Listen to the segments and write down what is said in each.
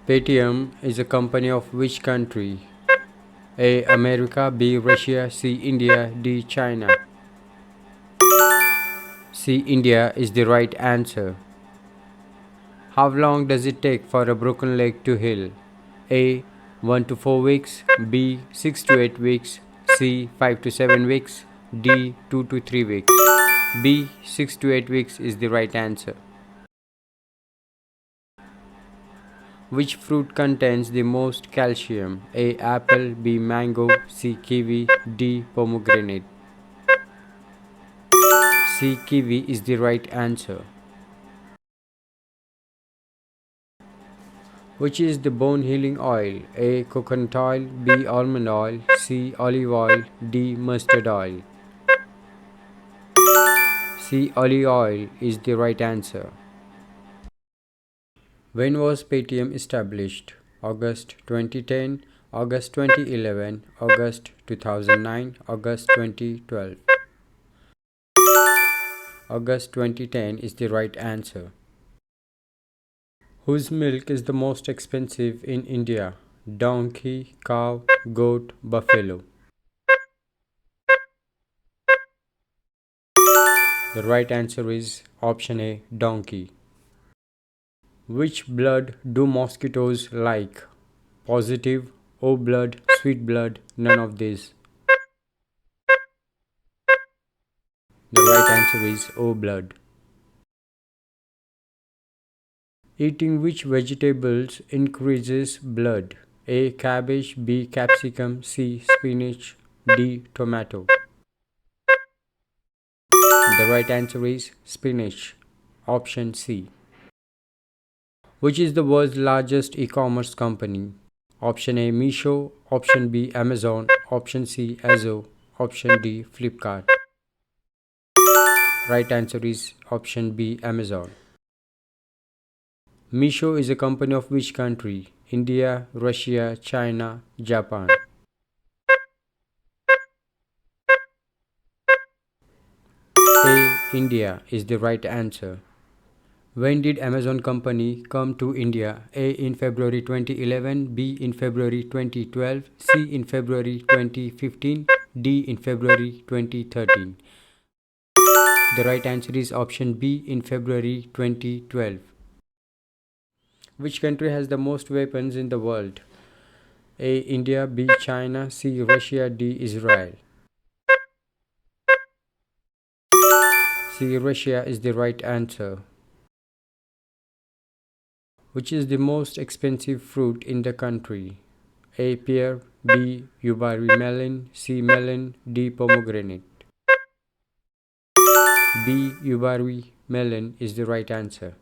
Paytm is a company of which country? A. America, B. Russia, C. India, D. China. C. India is the right answer. How long does it take for a broken leg to heal? A. 1 to 4 weeks, B. 6 to 8 weeks, C. 5 to 7 weeks, D. 2 to 3 weeks. B. 6 to 8 weeks is the right answer. Which fruit contains the most calcium? A. Apple, B. Mango, C. Kiwi, D. Pomegranate. C. Kiwi is the right answer. Which is the bone healing oil? A. Coconut oil, B. Almond oil, C. Olive oil, D. Mustard oil. C. Olive oil is the right answer. When was Paytm established? August 2010, August 2011, August 2009, August 2012. August 2010 is the right answer. Whose milk is the most expensive in India? Donkey, cow, goat, buffalo. The right answer is option A, donkey. Which blood do mosquitoes like? Positive, O blood, sweet blood, none of these. The right answer is O blood. Eating which vegetables increases blood? A. Cabbage, B. Capsicum, C. Spinach, D. Tomato. The right answer is spinach. Option C. Which is the world's largest e-commerce company? Option A. Meesho, Option B. Amazon, Option C. Azo, Option D. Flipkart. Right answer is Option B. Amazon. Meesho is a company of which country? India, Russia, China, Japan. A. India is the right answer. When did Amazon company come to India? A. In February 2011, B. in February 2012, C. in February 2015, D. in February 2013. The right answer is option B, in February 2012. Which country has the most weapons in the world? A. India, B. China, C. Russia, D. Israel. C. Russia is the right answer. Which is the most expensive fruit in the country? A. Pear, B. Yubarri melon, C. Melon, D. Pomegranate. B. Yubarri melon is the right answer.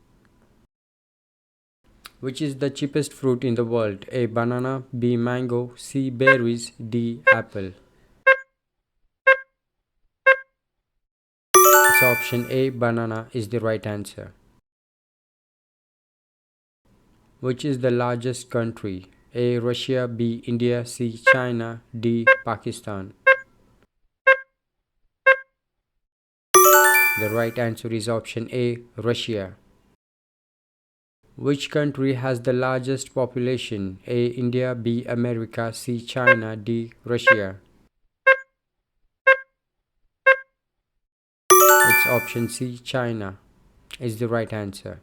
Which is the cheapest fruit in the world? A. Banana, B. Mango, C. Berries, D. Apple. It's option A. Banana is the right answer. Which is the largest country? A. Russia, B. India, C. China, D. Pakistan. The right answer is option A. Russia. Which country has the largest population? A. India, B. America, C. China, D. Russia. It's option C. China is the right answer.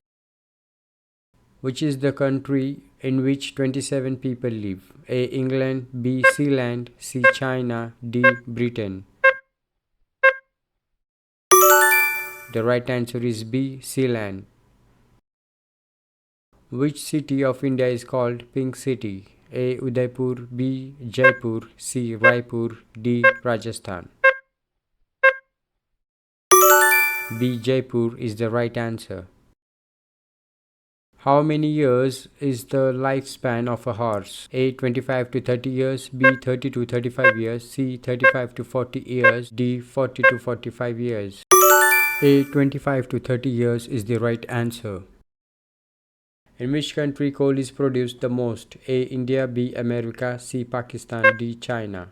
Which is the country in which 27 people live? A. England, B. Zealand, C. China, D. Britain. The right answer is B. Zealand. Which city of India is called Pink City? A. Udaipur, B. Jaipur, C. Raipur, D. Rajasthan. B. Jaipur is the right answer. How many years is the lifespan of a horse? A. 25 to 30 years, B. 30 to 35 years, C. 35 to 40 years, D. 40 to 45 years. A. 25 to 30 years is the right answer. In which country coal is produced the most? A. India, B. America, C. Pakistan, D. China.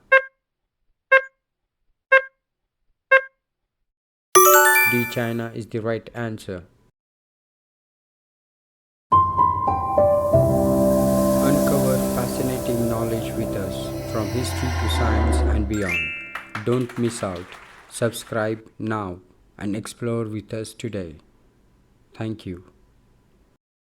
D. China is the right answer. knowledge with us from history to science and beyond. Don't miss out. Subscribe now and explore with us today. Thank you.